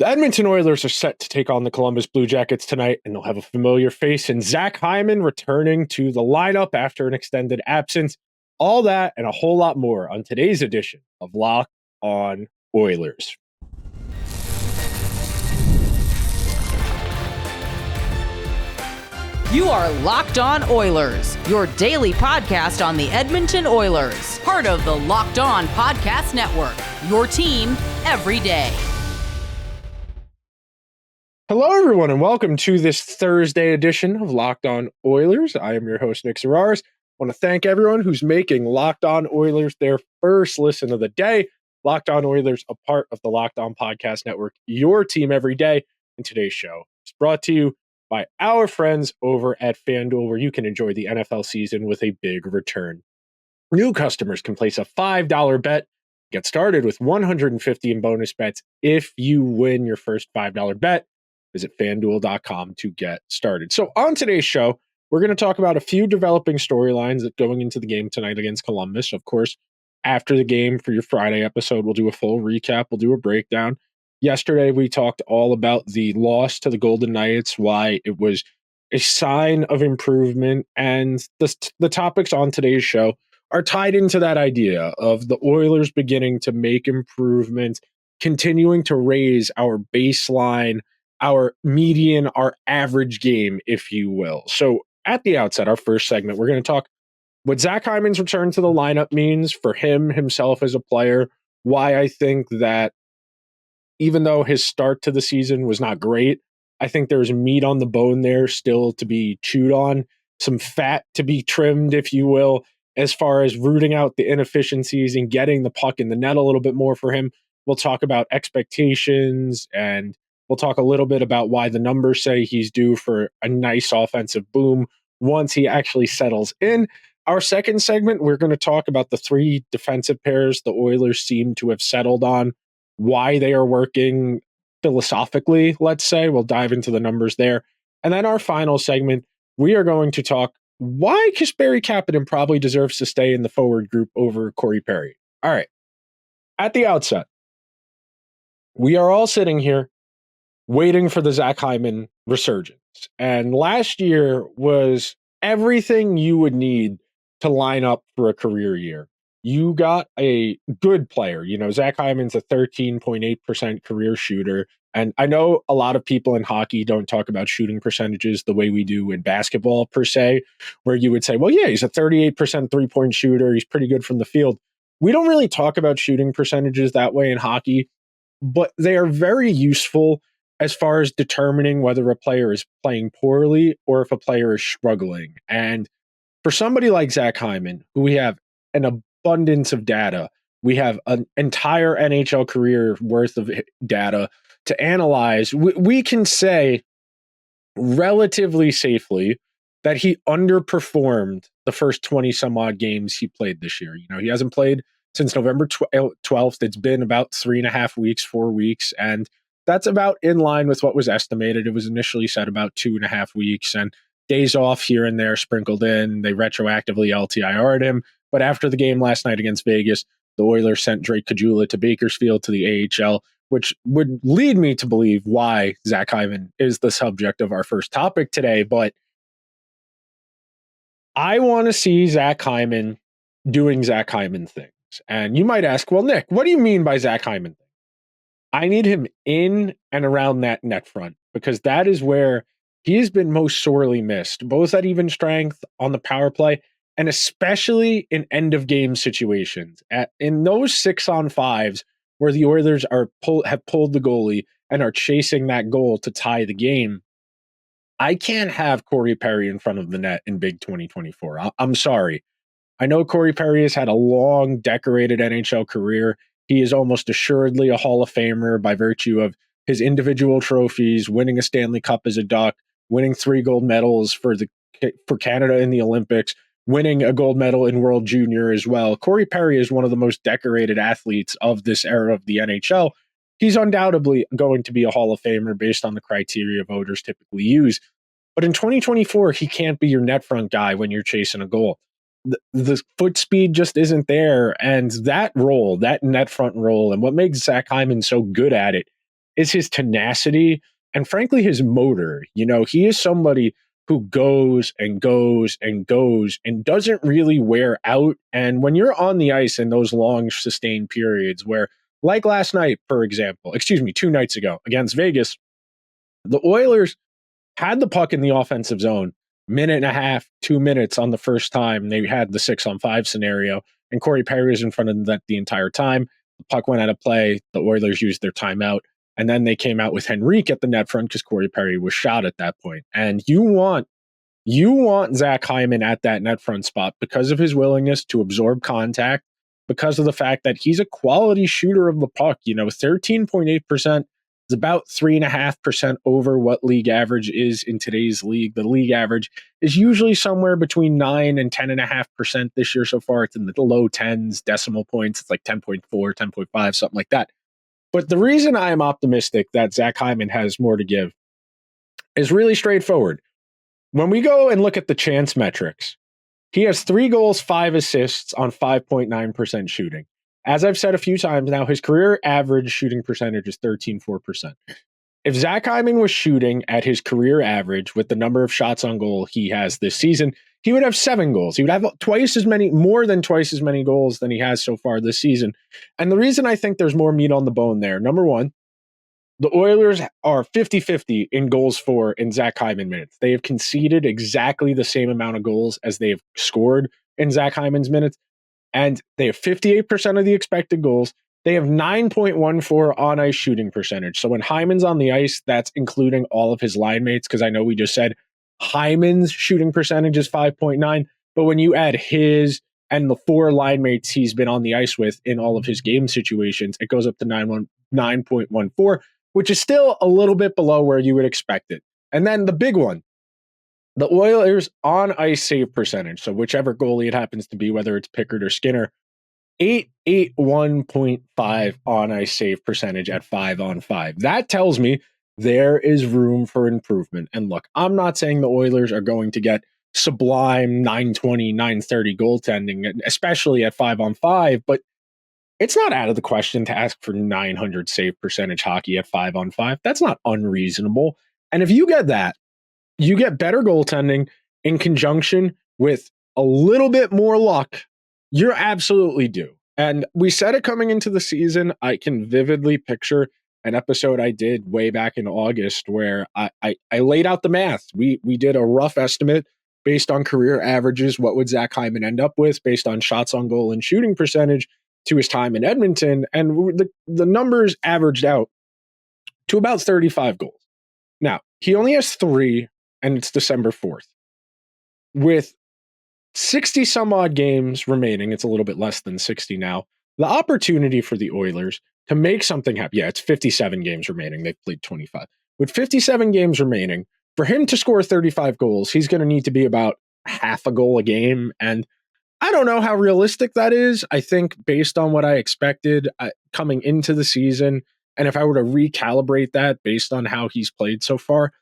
The Edmonton Oilers are set to take on the Columbus Blue Jackets tonight, and they'll have a familiar face in Zach Hyman returning to the lineup after an extended absence. All that and a whole lot more on today's edition of Locked On Oilers. You are Locked On Oilers, your daily podcast on the Edmonton Oilers, part of the Locked On Podcast Network, your team every day. Hello, everyone, and welcome to this Thursday edition of Locked On Oilers. I am your host, Nick Zararis. I want to thank everyone who's making Locked On Oilers their first listen of the day. Locked On Oilers, a part of the Locked On Podcast Network, your team every day. And today's show is brought to you by our friends over at FanDuel, where you can enjoy the NFL season with a big return. New customers can place a $5 bet, get started with $150 in bonus bets if you win your first $5 bet. Visit FanDuel.com to get started. So on today's show, we're going to talk about a few developing storylines that going into the game tonight against Columbus. Of course, after the game for your Friday episode, we'll do a full recap. We'll do a breakdown. Yesterday, we talked all about the loss to the Golden Knights, why it was a sign of improvement. And the topics on today's show are tied into that idea of the Oilers beginning to make improvements, continuing to raise our baseline, our median, our average game, if you will. So at the outset, our first segment, we're going to talk what Zach Hyman's return to the lineup means for himself as a player, why I think that even though his start to the season was not great, I think there's meat on the bone there still to be chewed on, some fat to be trimmed, if you will, as far as rooting out the inefficiencies and getting the puck in the net a little bit more for him. We'll talk about expectations, and we'll talk a little bit about why the numbers say he's due for a nice offensive boom once he actually settles in. Our second segment, we're going to talk about the three defensive pairs the Oilers seem to have settled on, why they are working philosophically, let's say. We'll dive into the numbers there. And then our final segment, we are going to talk why Kasperi Kapanen probably deserves to stay in the forward group over Corey Perry. All right. At the outset, we are all sitting here waiting for the Zach Hyman resurgence. And last year was everything you would need to line up for a career year. You got a good player. You know, Zach Hyman's a 13.8% career shooter. And I know a lot of people in hockey don't talk about shooting percentages the way we do in basketball, per se, where you would say, well, yeah, he's a 38% three-point shooter. He's pretty good from the field. We don't really talk about shooting percentages that way in hockey, but they are very useful as far as determining whether a player is playing poorly or if a player is struggling. And for somebody like Zach Hyman, who we have an abundance of data, we have an entire NHL career worth of data to analyze, we can say relatively safely that he underperformed the first 20 some odd games he played this year. You know, he hasn't played since November 12th. It's been about 3.5 weeks, 4 weeks, and that's about in line with what was estimated. It was initially said about 2.5 weeks, and days off here and there sprinkled in. They retroactively LTIR'd him. But after the game last night against Vegas, the Oilers sent Drake Caggiula to Bakersfield to the AHL, which would lead me to believe why Zach Hyman is the subject of our first topic today. But I want to see Zach Hyman doing Zach Hyman things. And you might ask, well, Nick, what do you mean by Zach Hyman things? I need him in and around that net front, because that is where he's been most sorely missed, both at even strength on the power play and especially in end of game situations. In those 6-on-5s where the Oilers have pulled the goalie and are chasing that goal to tie the game, I can't have Corey Perry in front of the net in big 2024. I'm sorry. I know Corey Perry has had a long, decorated NHL career. He is almost assuredly a Hall of Famer by virtue of his individual trophies, winning a Stanley Cup as a Duck, winning 3 gold medals for Canada in the Olympics, winning a gold medal in World Junior as well. Corey Perry is one of the most decorated athletes of this era of the NHL. He's undoubtedly going to be a Hall of Famer based on the criteria voters typically use. But in 2024, he can't be your net front guy when you're chasing a goal. The foot speed just isn't there. And that role, that net front role, and what makes Zach Hyman so good at it is his tenacity and frankly his motor. You know, he is somebody who goes and goes and goes and doesn't really wear out. And when you're on the ice in those long sustained periods where, like last night, for example, 2 nights ago against Vegas, the Oilers had the puck in the offensive zone, minute and a half, 2 minutes on the first time they had the 6-on-5 scenario, and Corey Perry was in front of that the entire time. The puck went out of play. The Oilers used their timeout, and then they came out with Henrique at the net front because Corey Perry was shot at that point. And you want Zach Hyman at that net front spot because of his willingness to absorb contact, because of the fact that he's a quality shooter of the puck. You know, 13.8% is about 3.5% over what league average is in today's league. The league average is usually somewhere between 9 and 10.5% this year so far. It's in the low 10s, decimal points. It's like 10.4, 10.5, something like that. But the reason I am optimistic that Zach Hyman has more to give is really straightforward. When we go and look at the chance metrics, he has 3 goals, 5 assists on 5.9% shooting. As I've said a few times now, his career average shooting percentage is 13.4%. If Zach Hyman was shooting at his career average with the number of shots on goal he has this season, he would have 7 goals. He would have more than twice as many goals than he has so far this season. And the reason I think there's more meat on the bone there, number one, the Oilers are 50-50 in goals for in Zach Hyman minutes. They have conceded exactly the same amount of goals as they have scored in Zach Hyman's minutes. And they have 58% of the expected goals. They have 9.14 on-ice shooting percentage. So when Hyman's on the ice, that's including all of his line mates, because I know we just said Hyman's shooting percentage is 5.9, but when you add his and the 4 line mates he's been on the ice with in all of his game situations, it goes up to 9.14, which is still a little bit below where you would expect it. And then the big one, the Oilers on-ice save percentage, so whichever goalie it happens to be, whether it's Pickard or Skinner, 881.5 on-ice save percentage at 5-on-5. That tells me there is room for improvement. And look, I'm not saying the Oilers are going to get sublime 920, 930 goaltending, especially at 5-on-5, but it's not out of the question to ask for 900 save percentage hockey at 5-on-5. That's not unreasonable. And if you get that, you get better goaltending in conjunction with a little bit more luck, you're absolutely due. And we said it coming into the season. I can vividly picture an episode I did way back in August where I laid out the math. We did a rough estimate based on career averages. What would Zach Hyman end up with based on shots on goal and shooting percentage to his time in Edmonton? And the numbers averaged out to about 35 goals. Now, he only has 3, and it's December 4th. With 60 some odd games remaining, it's a little bit less than 60 now, the opportunity for the Oilers to make something happen. Yeah, it's 57 games remaining. They've played 25. With 57 games remaining, for him to score 35 goals, he's going to need to be about half a goal a game. And I don't know how realistic that is. I think based on what I expected coming into the season, and if I were to recalibrate that based on how he's played so far,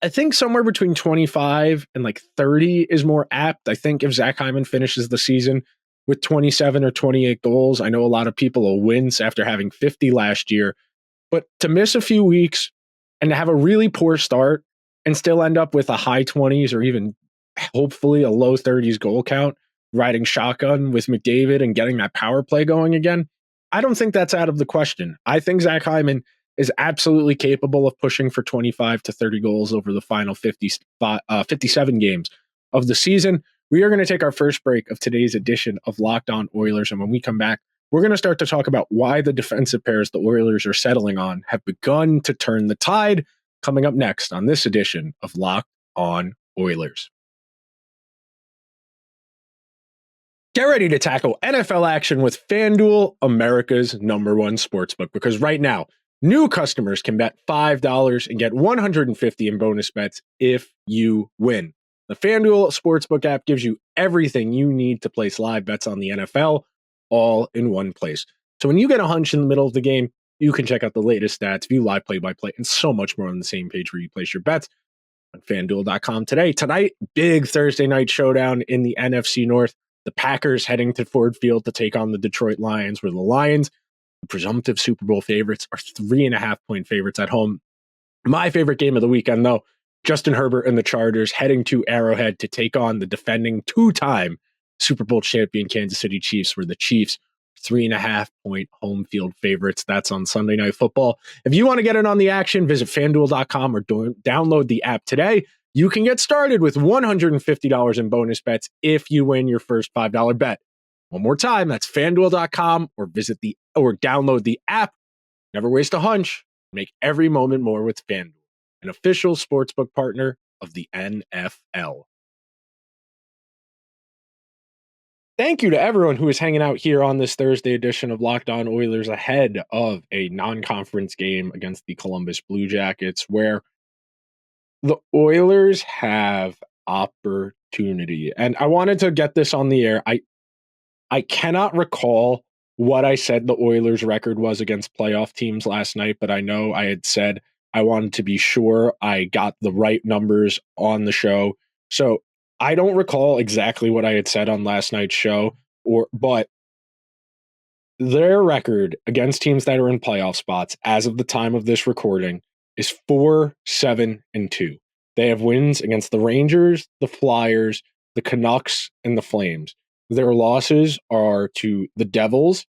I think somewhere between 25 and like 30 is more apt. I think if Zach Hyman finishes the season with 27 or 28 goals, I know a lot of people will wince after having 50 last year, but to miss a few weeks and to have a really poor start and still end up with a high 20s or even hopefully a low 30s goal count, riding shotgun with McDavid and getting that power play going again, I don't think that's out of the question. I think Zach Hyman is absolutely capable of pushing for 25 to 30 goals over the final 57 games of the season. We are going to take our first break of today's edition of Locked On Oilers, and when we come back, we're going to start to talk about why the defensive pairs the Oilers are settling on have begun to turn the tide, coming up next on this edition of Locked On Oilers. Get ready to tackle NFL action with FanDuel, America's #1 sportsbook, because right now, new customers can bet $5 and get $150 in bonus bets if you win. The FanDuel Sportsbook app gives you everything you need to place live bets on the NFL all in one place. So when you get a hunch in the middle of the game, you can check out the latest stats, view live play-by-play, and so much more on the same page where you place your bets on FanDuel.com today. Tonight, big Thursday night showdown in the NFC North. The Packers heading to Ford Field to take on the Detroit Lions, where the Lions The presumptive Super Bowl favorites are 3.5-point favorites at home. My favorite game of the weekend, though, Justin Herbert and the Chargers heading to Arrowhead to take on the defending two-time Super Bowl champion Kansas City Chiefs, where the Chiefs 3.5-point home field favorites. That's on Sunday Night Football. If you want to get in on the action, visit FanDuel.com or download the app today. You can get started with $150 in bonus bets if you win your first $5 bet. One more time, that's FanDuel.com or download the app. Never waste a hunch. Make every moment more with FanDuel, an official sportsbook partner of the NFL. Thank you to everyone who is hanging out here on this Thursday edition of Locked On Oilers ahead of a non-conference game against the Columbus Blue Jackets, where the Oilers have opportunity. And I wanted to get this on the air. I cannot recall what I said the Oilers' record was against playoff teams last night, but I know I had said I wanted to be sure I got the right numbers on the show. So I don't recall exactly what I had said on last night's show, but their record against teams that are in playoff spots as of the time of this recording is 4-7-2. They have wins against the Rangers, the Flyers, the Canucks, and the Flames. Their losses are to the Devils,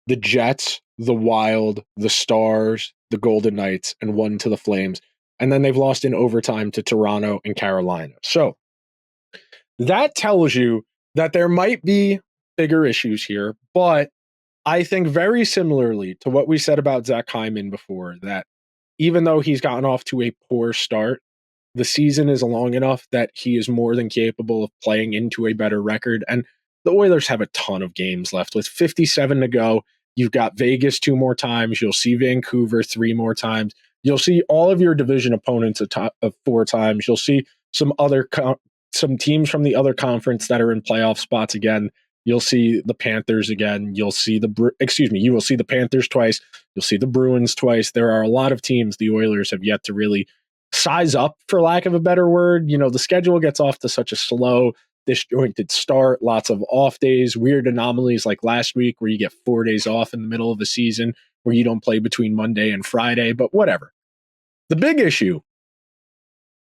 the Jets, the Wild, the Stars, the Golden Knights, and one to the Flames. And then they've lost in overtime to Toronto and Carolina. So that tells you that there might be bigger issues here, but I think very similarly to what we said about Zach Hyman before, that even though he's gotten off to a poor start, the season is long enough that he is more than capable of playing into a better record. And the Oilers have a ton of games left with 57 to go. You've got Vegas 2 more times. You'll see Vancouver 3 more times. You'll see all of your division opponents 4 times. You'll see some teams from the other conference that are in playoff spots again. You'll see the Panthers again. You'll see you will see the Panthers twice. You'll see the Bruins twice. There are a lot of teams the Oilers have yet to really size up, for lack of a better word. You know, the schedule gets off to such a slow, disjointed start, lots of off days, weird anomalies like last week where you get 4 days off in the middle of the season where you don't play between Monday and Friday, but whatever. The big issue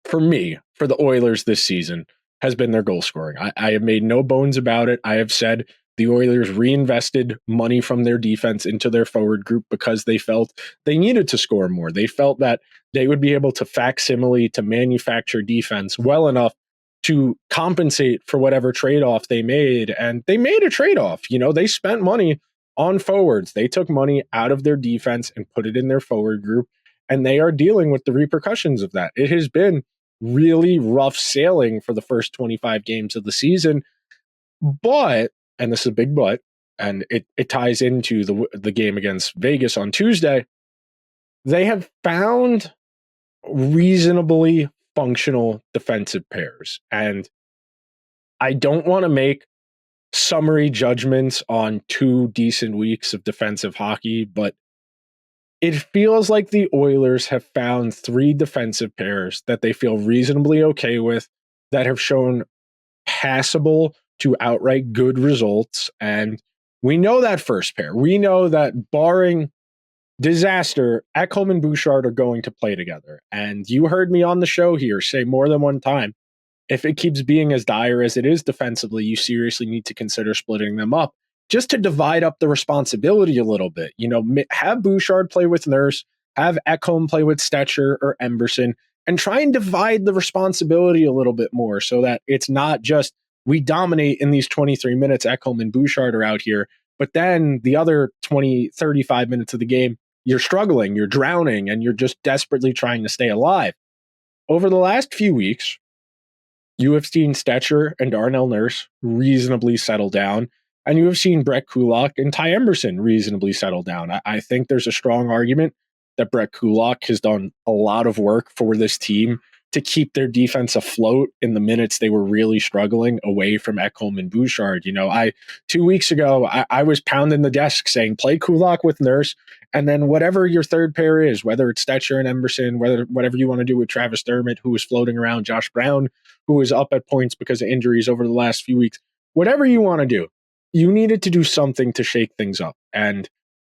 for me, for the Oilers this season, has been their goal scoring. I have made no bones about it. I have said the Oilers reinvested money from their defense into their forward group because they felt they needed to score more. They felt that they would be able to facsimile, to manufacture defense well enough to compensate for whatever trade-off they made. And they made a trade-off. You know, they spent money on forwards. They took money out of their defense and put it in their forward group, and they are dealing with the repercussions of that. It has been really rough sailing for the first 25 games of the season. But, and this is a big but, and it ties into the game against Vegas on Tuesday, they have found reasonably functional defensive pairs. And I don't want to make summary judgments on 2 decent weeks of defensive hockey, but it feels like the Oilers have found 3 defensive pairs that they feel reasonably okay with, that have shown passable to outright good results. And we know that first pair. We know that barring disaster, Ekholm and Bouchard are going to play together. And you heard me on the show here say more than one time, if it keeps being as dire as it is defensively, you seriously need to consider splitting them up, just to divide up the responsibility a little bit. You know, have Bouchard play with Nurse, have Ekholm play with Stetcher or Emberson, and try and divide the responsibility a little bit more so that it's not just we dominate in these 23 minutes, Ekholm and Bouchard are out here, but then the other 20, 35 minutes of the game, you're struggling, you're drowning, and you're just desperately trying to stay alive. Over the last few weeks, you have seen Stetcher and Darnell Nurse reasonably settle down, and you have seen Brett Kulak and Ty Emberson reasonably settle down. I think there's a strong argument that Brett Kulak has done a lot of work for this team to keep their defense afloat in the minutes they were really struggling away from Ekholm and Bouchard. You know, 2 weeks ago, I was pounding the desk saying, play Kulak with Nurse, and then whatever your third pair is, whether it's Stetcher and Emberson, whatever you want to do with Travis Dermott, who was floating around, Josh Brown, who was up at points because of injuries over the last few weeks, whatever you want to do, you needed to do something to shake things up. And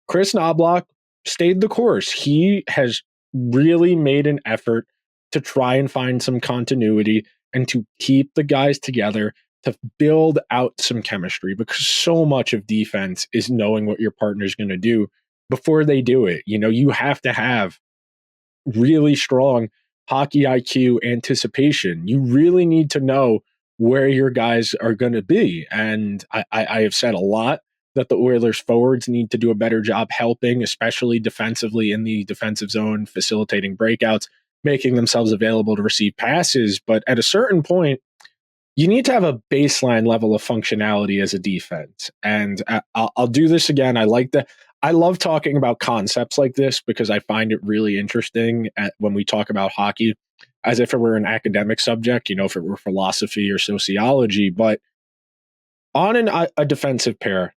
Chris Knobloch stayed the course. He has really made an effort to try and find some continuity and to keep the guys together, to build out some chemistry, because so much of defense is knowing what your partner's going to do before they do it. You have to have really strong hockey IQ anticipation. You really need to know where your guys are going to be. And I have said a lot that the Oilers forwards need to do a better job helping, especially defensively in the defensive zone, facilitating breakouts, making themselves available to receive passes. But at a certain point, you need to have a baseline level of functionality as a defense. And I'll do this again. I love talking about concepts like this because I find it really interesting when we talk about hockey, as if it were an academic subject, if it were philosophy or sociology. But on a defensive pair,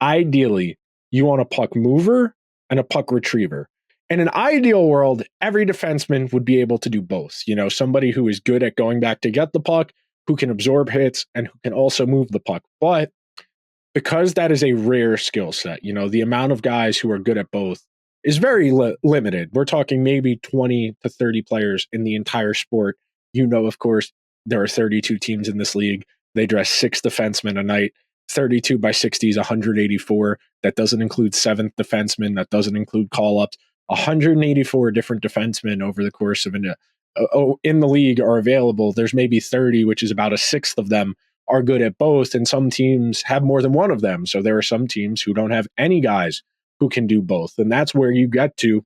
ideally, you want a puck mover and a puck retriever. In an ideal world, every defenseman would be able to do both. Somebody who is good at going back to get the puck, who can absorb hits, and who can also move the puck. But because that is a rare skill set, the amount of guys who are good at both is very limited. We're talking maybe 20 to 30 players in the entire sport. Of course, there are 32 teams in this league. They dress 6 defensemen a night. 32 by 60 is 184. That doesn't include 7th defensemen. That doesn't include call-ups. 184 different defensemen over the course of in the league are available. There's maybe 30, which is about a sixth of them are good at both. And some teams have more than one of them. So there are some teams who don't have any guys who can do both. And that's where you get to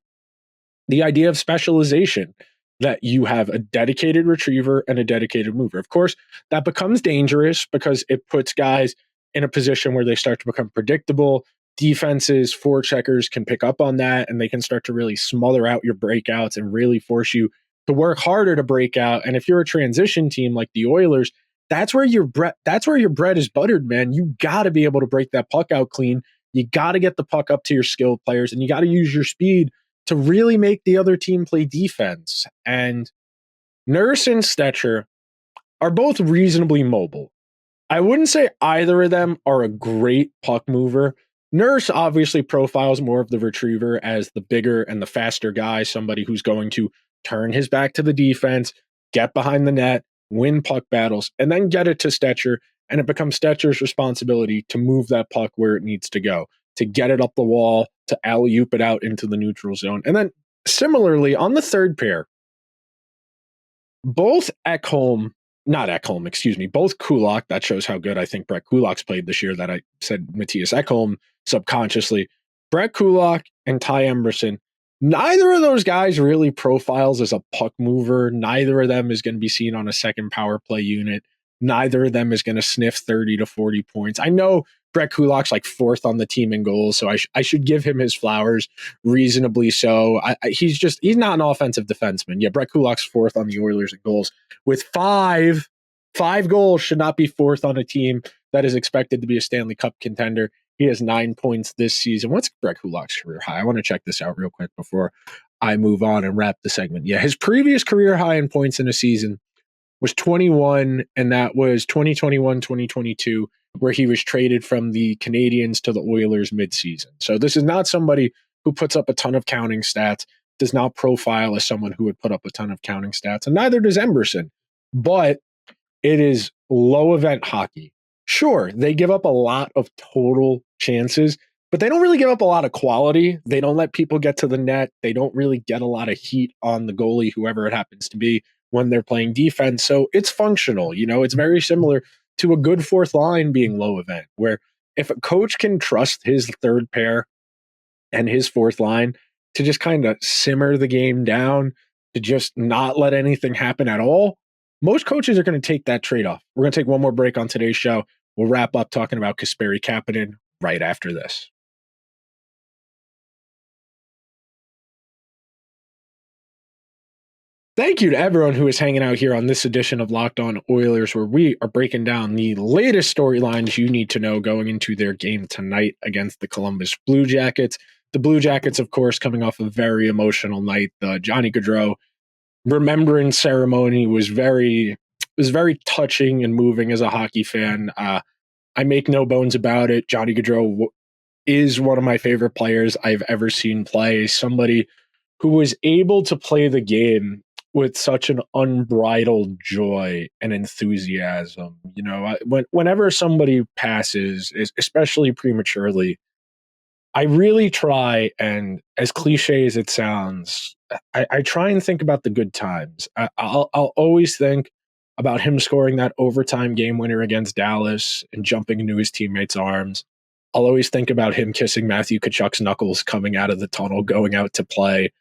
the idea of specialization, that you have a dedicated retriever and a dedicated mover. Of course, that becomes dangerous because it puts guys in a position where they start to become predictable. Defenses, forecheckers can pick up on that, and they can start to really smother out your breakouts and really force you to work harder to break out. And if you're a transition team like the Oilers, that's where your bread is buttered, man. You got to be able to break that puck out clean. You got to get the puck up to your skilled players, and you got to use your speed to really make the other team play defense. And Nurse and Stetcher are both reasonably mobile. I wouldn't say either of them are a great puck mover. Nurse obviously profiles more of the retriever as the bigger and the faster guy, somebody who's going to turn his back to the defense, get behind the net, win puck battles, and then get it to Stetcher, and it becomes Stetcher's responsibility to move that puck where it needs to go, to get it up the wall, to alley-oop it out into the neutral zone. And then similarly, on the third pair, both Kulak, that shows how good I think Brett Kulak's played this year, that I said Matthias Ekholm subconsciously. Brett Kulak and Ty Emberson, neither of those guys really profiles as a puck mover. Neither of them is going to be seen on a second power play unit. Neither of them is going to sniff 30 to 40 points. I know Brett Kulak's like 4th on the team in goals, so I should give him his flowers reasonably so. He's not an offensive defenseman. Yeah, Brett Kulak's 4th on the Oilers in goals with 5 goals, should not be 4th on a team that is expected to be a Stanley Cup contender. He has 9 points this season. What's Brett Kulak's career high? I want to check this out real quick before I move on and wrap the segment. Yeah, his previous career high in points in a season was 21, and that was 2021-2022, where he was traded from the Canadiens to the Oilers midseason. So this is not somebody who puts up a ton of counting stats, does not profile as someone who would put up a ton of counting stats, and neither does Emberson. But it is low event hockey. Sure, they give up a lot of total chances, but they don't really give up a lot of quality. They don't let people get to the net. They don't really get a lot of heat on the goalie, whoever it happens to be, when they're playing defense. So it's functional. It's very similar to a good fourth line being low event, where if a coach can trust his third pair and his fourth line to just kind of simmer the game down, to just not let anything happen at all, most coaches are going to take that trade-off. We're going to take one more break on today's show. We'll wrap up talking about Kasperi Kapanen right after this. Thank you to everyone who is hanging out here on this edition of Locked On Oilers, where we are breaking down the latest storylines you need to know going into their game tonight against the Columbus Blue Jackets. The Blue Jackets, of course, coming off a very emotional night. The Johnny Gaudreau remembrance ceremony was very touching and moving as a hockey fan. I make no bones about it. Johnny Gaudreau is one of my favorite players I've ever seen play. Somebody who was able to play the game with such an unbridled joy and enthusiasm. You know, whenever somebody passes, especially prematurely, I really try, and as cliche as it sounds, I try and think about the good times. I'll always think about him scoring that overtime game winner against Dallas and jumping into his teammates' arms. I'll always think about him kissing Matthew Tkachuk's knuckles coming out of the tunnel, going out to play.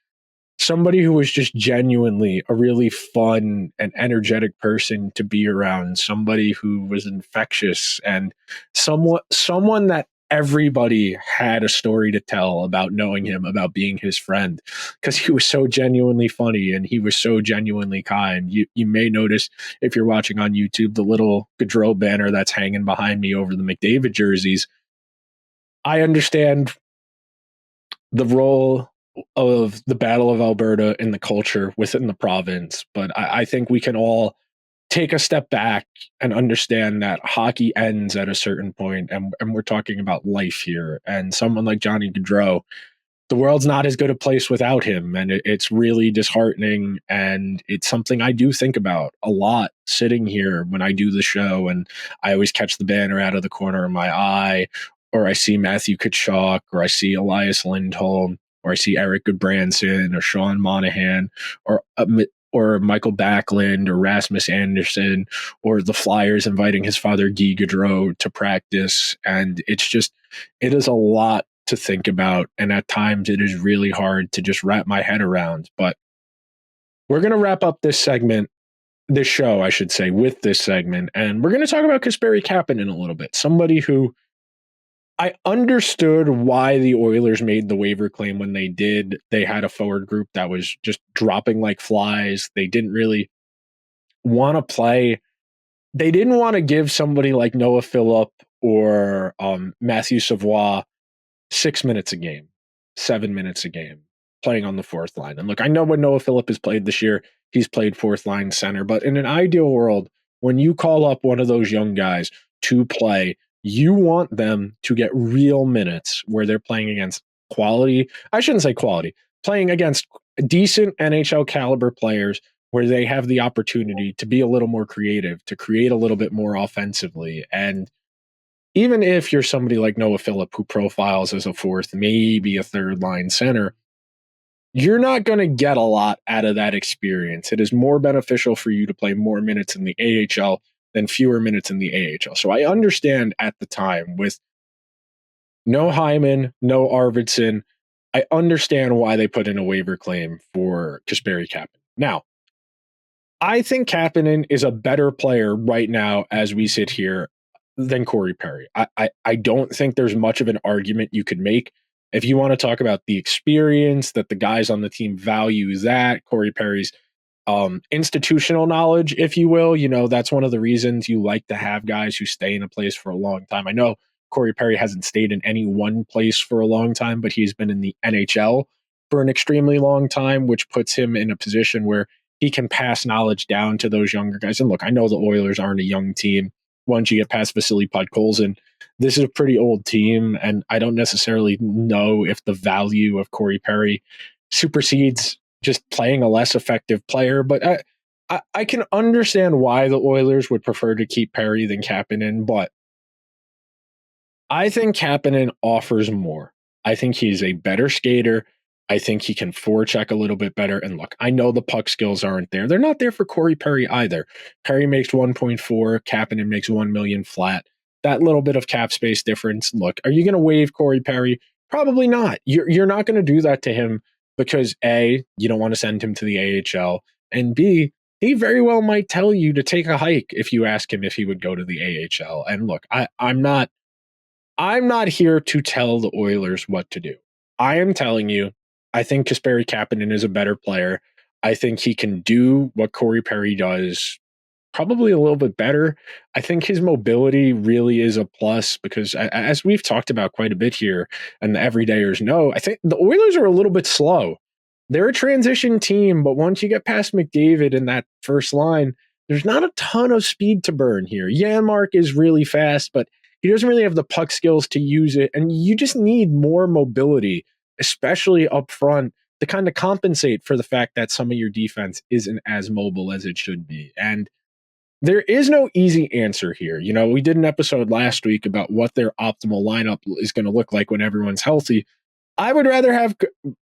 Somebody who was just genuinely a really fun and energetic person to be around. Somebody who was infectious and someone that everybody had a story to tell about knowing him, about being his friend, because he was so genuinely funny and he was so genuinely kind. You may notice, if you're watching on YouTube, the little Gaudreau banner that's hanging behind me over the McDavid jerseys. I understand the role of the Battle of Alberta and the culture within the province, but I think we can all take a step back and understand that hockey ends at a certain point, and we're talking about life here. And someone like Johnny Gaudreau, the world's not as good a place without him, and it's really disheartening, and it's something I do think about a lot sitting here when I do the show, and I always catch the banner out of the corner of my eye, or I see Matthew Tkachuk, or I see Elias Lindholm, or I see Eric Goodbranson, or Sean Monahan, or Michael Backlund, or Rasmus Anderson, or the Flyers inviting his father Guy Gaudreau to practice. And it is a lot to think about. And at times it is really hard to just wrap my head around. But we're going to wrap up this show, I should say, with this segment. And we're going to talk about Kasperi Kapanen a little bit. Somebody who I understood why the Oilers made the waiver claim when they did. They had a forward group that was just dropping like flies. They didn't really want to play. They didn't want to give somebody like Noah Phillip or Matthew Savoie 6 minutes a game, 7 minutes a game, playing on the fourth line. And look, I know when Noah Phillip has played this year, he's played fourth line center. But in an ideal world, when you call up one of those young guys to play, you want them to get real minutes where they're playing against quality. I shouldn't say quality, playing against decent NHL caliber players where they have the opportunity to be a little more creative, to create a little bit more offensively. And even if you're somebody like Noah Phillip, who profiles as a fourth, maybe a third line center, you're not going to get a lot out of that experience. It is more beneficial for you to play more minutes in the AHL than fewer minutes in the AHL. So I understand at the time, with no Hyman, no Arvidsson, I understand why they put in a waiver claim for Kasperi Kapanen. Now, I think Kapanen is a better player right now as we sit here than Corey Perry. I don't think there's much of an argument you could make. If you want to talk about the experience that the guys on the team value, that Corey Perry's institutional knowledge, if you will, that's one of the reasons you like to have guys who stay in a place for a long time. I know Corey Perry hasn't stayed in any one place for a long time, but he's been in the NHL for an extremely long time, which puts him in a position where he can pass knowledge down to those younger guys. And look, I know the Oilers aren't a young team. Once you get past Vasily Podkolzin, this is a pretty old team, and I don't necessarily know if the value of Corey Perry supersedes just playing a less effective player, but I can understand why the Oilers would prefer to keep Perry than Kapanen, but I think Kapanen offers more. I think he's a better skater. I think he can forecheck a little bit better. And look, I know the puck skills aren't there. They're not there for Corey Perry either. Perry makes 1.4, Kapanen makes 1 million flat. That little bit of cap space difference. Look, are you going to waive Corey Perry? Probably not. You're not going to do that to him because A, you don't want to send him to the AHL, and B, he very well might tell you to take a hike if you ask him if he would go to the AHL. And look, I'm not here to tell the Oilers what to do. I am telling you, I think Kasperi Kapanen is a better player. I think he can do what Corey Perry does, probably a little bit better. I think his mobility really is a plus because, as we've talked about quite a bit here, and the everydayers know, I think the Oilers are a little bit slow. They're a transition team, but once you get past McDavid in that first line, there's not a ton of speed to burn here. Janmark is really fast, but He doesn't really have the puck skills to use it. And you just need more mobility, especially up front, to kind of compensate for the fact that some of your defense isn't as mobile as it should be. And there is no easy answer here. You know, we did an episode last week about what their optimal lineup is going to look like when everyone's healthy. I would rather have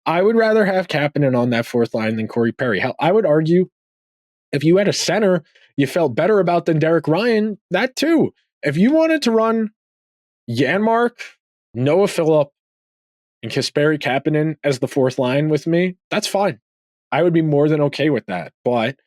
Kapanen on that fourth line than Corey Perry. Hell, I would argue if you had a center you felt better about than Derek Ryan, that too. If you wanted to run Janmark, Noah Phillip, and Kasperi Kapanen as the fourth line with me, that's fine. I would be more than okay with that. But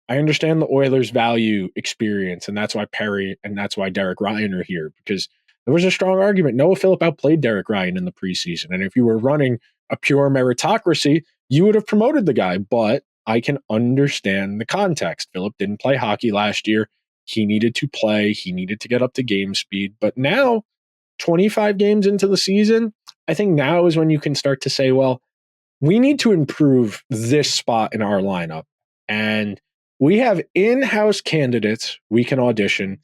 I understand the Oilers value experience, and that's why Perry and that's why Derek Ryan are here, because there was a strong argument. Noah Phillip outplayed Derek Ryan in the preseason. And if you were running a pure meritocracy, you would have promoted the guy. But I can understand the context. Phillip didn't play hockey last year. He needed to play. He needed to get up to game speed. But now, 25 games into the season, I think now is when you can start to say, well, we need to improve this spot in our lineup. And we have in-house candidates we can audition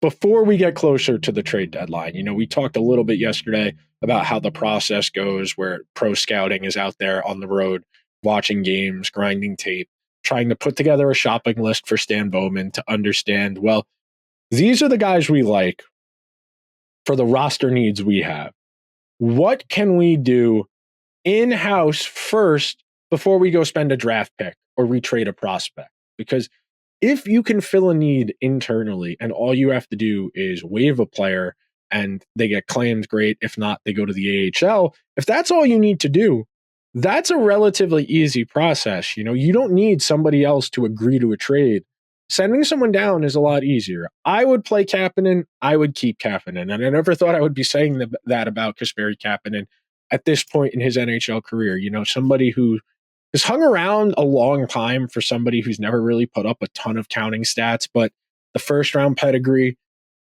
before we get closer to the trade deadline. You know, we talked a little bit yesterday about how the process goes, where pro scouting is out there on the road, watching games, grinding tape, trying to put together a shopping list for Stan Bowman to understand, well, these are the guys we like for the roster needs we have. What can we do in-house first before we go spend a draft pick or retrade a prospect? Because if you can fill a need internally and all you have to do is waive a player and they get claimed, great. If not, they go to the AHL. If that's all you need to do, that's a relatively easy process. You know, you don't need somebody else to agree to a trade. Sending someone down is a lot easier. I would play Kapanen. I would keep Kapanen. And I never thought I would be saying that about Kasperi Kapanen at this point in his NHL career. You know, somebody who has hung around a long time for somebody who's never really put up a ton of counting stats, but the first round pedigree,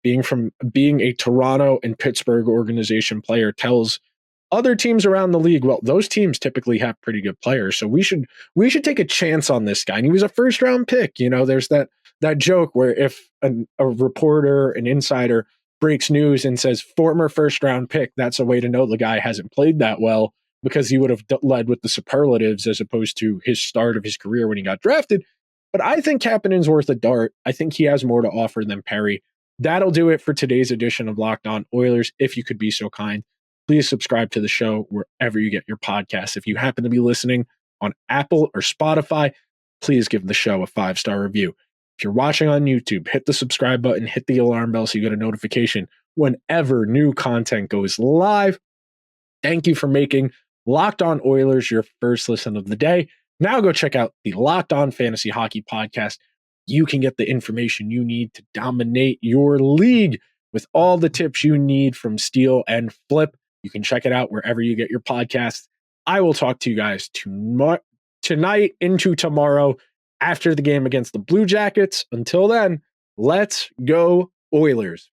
being a Toronto and Pittsburgh organization player, tells other teams around the league, well, those teams typically have pretty good players, so we should take a chance on this guy. And he was a first round pick. You know, there's that joke where if a reporter, an insider breaks news and says former first round pick, that's a way to know the guy hasn't played that well, because he would have led with the superlatives as opposed to his start of his career when he got drafted. But I think Kapanen's worth a dart. I think he has more to offer than Perry. That'll do it for today's edition of Locked On Oilers. If you could be so kind, please subscribe to the show wherever you get your podcasts. If you happen to be listening on Apple or Spotify, please give the show a 5-star review. If you're watching on YouTube, hit the subscribe button, hit the alarm bell so you get a notification whenever new content goes live. Thank you for making Locked On Oilers your first listen of the day. Now go check out the Locked On Fantasy Hockey Podcast. You can get the information you need to dominate your league with all the tips you need from steal and flip. You can check it out wherever you get your podcasts. I will talk to you guys tonight into tomorrow after the game against the Blue Jackets. Until then, let's go Oilers.